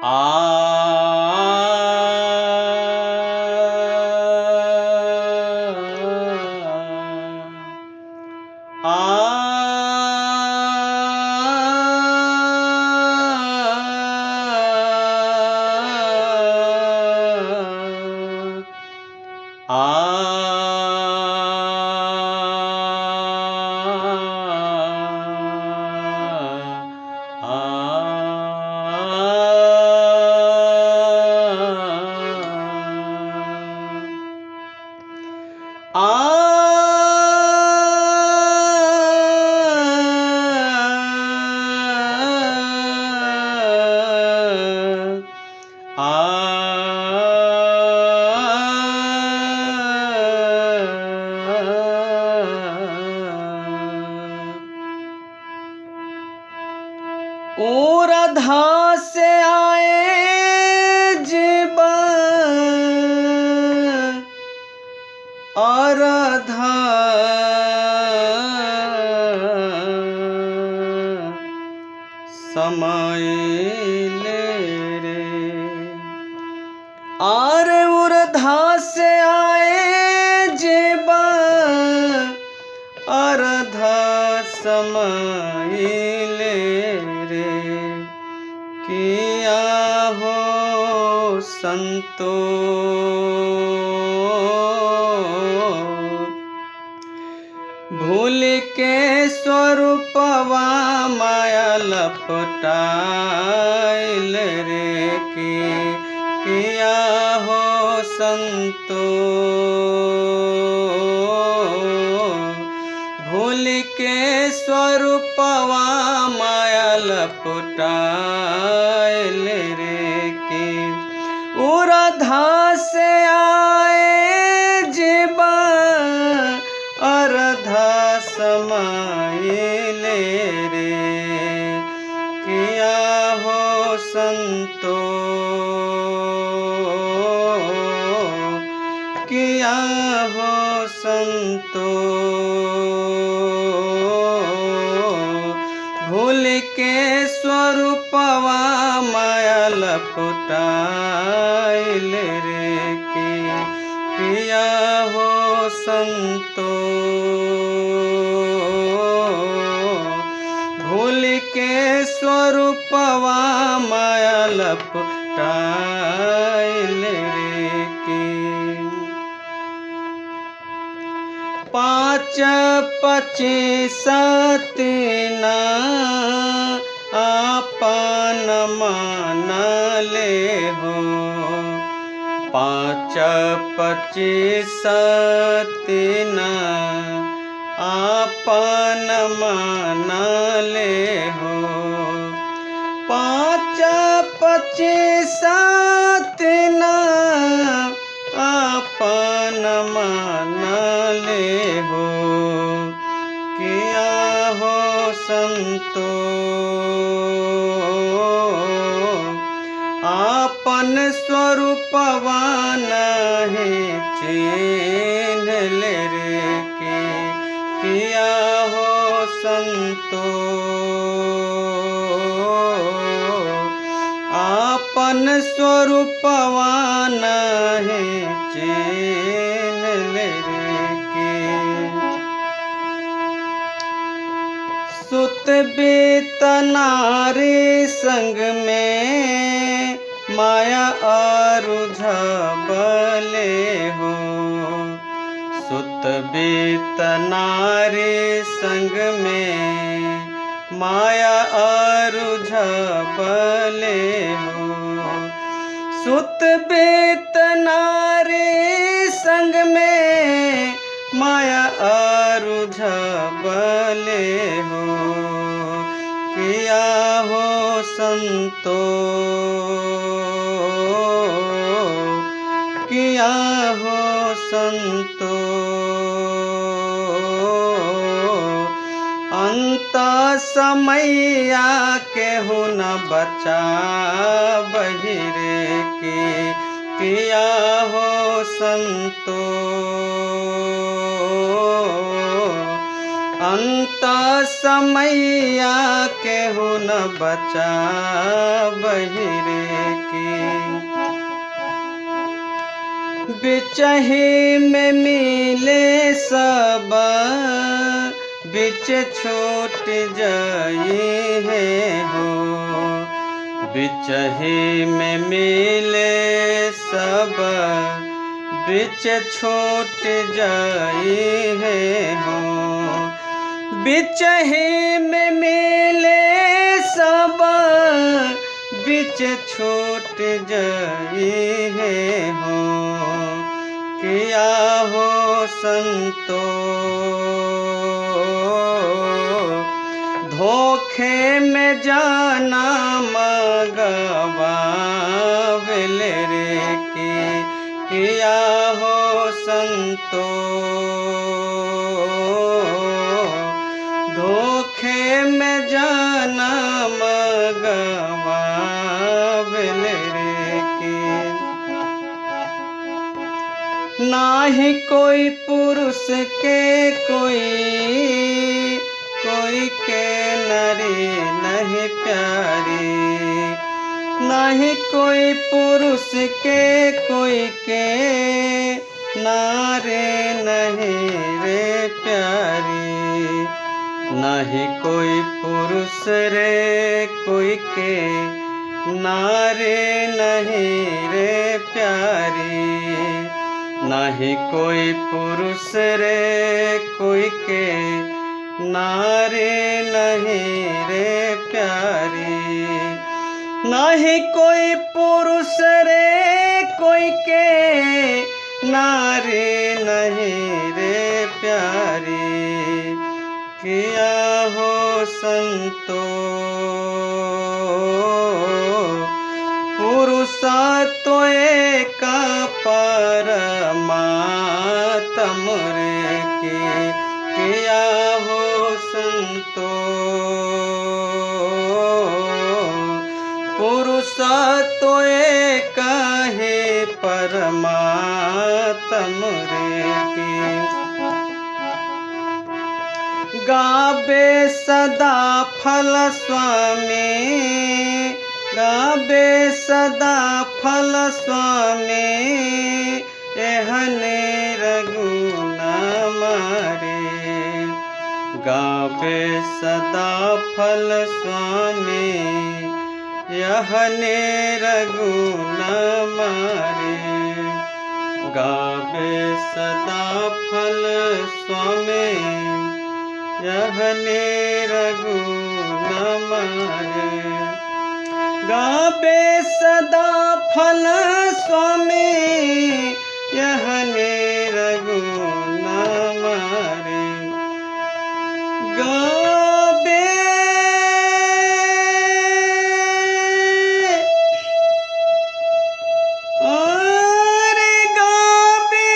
आ ऊर्ध्व से आए जीवन अर्धा समय ले रे और ऊर्ध्व से आए जीवन अर्धा समय ले रे किया हो संतो भूल के स्वरूपवा माया लपटाइल रे किया हो संतो भूल के स्वरूपवा माया लपटाइल रे के ऊर्ध्व से आए जीवन अर्धा समय ले रे किया हो संतो किया हो संतो भूल के स्वरूपवा माया लपटाइल रे किया हो संतो भूल के स्वरूपवा माया लपटाइल रे पाँच पच्चीस तीना आपन मान ले हो पाँच पच्चीस तीना आपन मान ले हो पाँच पच्चीस तीना आपन मान ले हो किया हो संतो आपन स्वरूपवा नहीं चिन्ह ले रे किया हो संतो आपन स्वरूपवा नहीं चिन्ह ले रे सुत बीत नारी संग में माया झबले हो सुत बीत नारी संग में माया झबले हो सुत बीत नारी संग में माया झबले हो किया हो संतो किया हो संतो अंत समैया केहू न बचा बहिरे के किया हो संतो अंत समैया केहू न बचा बहिरे की बिचही में मिले सब बिच छूट जाई है हो बिचही में मिले सब बिच छूट जाई है हो बिचही में मिले सब बिच छूट जाई है हो किया हो संतो धोखे में जाना मगवावेल रे की किया हो संतो धोखे में जाना मगवावेल रे की नाही कोई पुरुष के कोई के नारी नहीं प्यारी नहीं कोई पुरुष के कोई के नारे नहीं रे प्यारी नहीं कोई पुरुष रे कोई के नारे नहीं रे प्यारी नहीं कोई पुरुष रे कोई के नारे नहीं रे प्यारी नहीं कोई पुरुष रे कोई के नारे नहीं रे प्यारी किया हो संतो पुरुषा तो एक परमात्म रे की किया हो संतो पुरुषा तो एक है परमात्म रे की गाबे सदा फल स्वामी गाबे सदा फल स्वामी एहने रघुना मारे गाबे सदा फल स्वामी यहने रघुना मारे गाबे सदा फल स्वामी यहने रघुना मारे गाबे सदा फल स्वामी यहने रघुना मारे गाबे अरे गाबे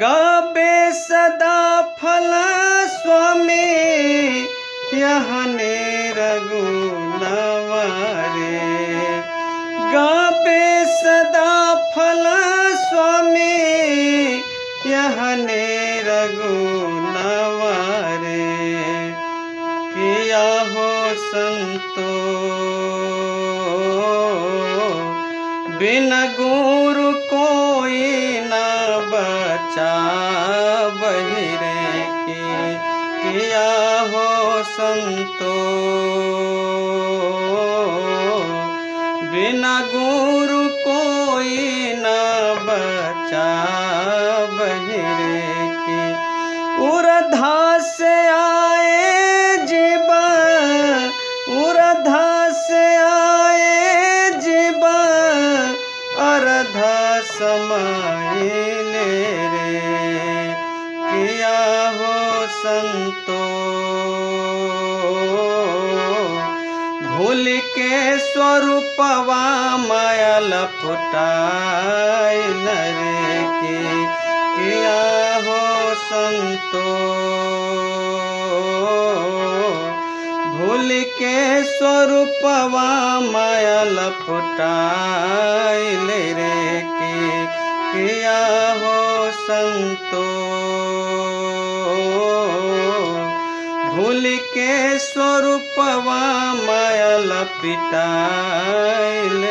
गाबे सदा फल स्वामी यहने रघुना मारे गाबे सदा फल स्वामी यहने रघुना मारे किया हो संतो बिन गुरु कोई न बचा बहिरे की किया हो संतो बिना गुरु कोई न बचा बहिरे की उर्धा से आए जीवा उर्धा से आए जीवा अर्धा समाइले रे किया हो संतो भूल के स्वरूपवा माया लपटाई नरे की किया हो संतो भूल के स्वरूपवा माया लपटाइल रे के किया हो संतो। भूल के स्वरूपवा माया लपटाइल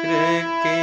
रे के।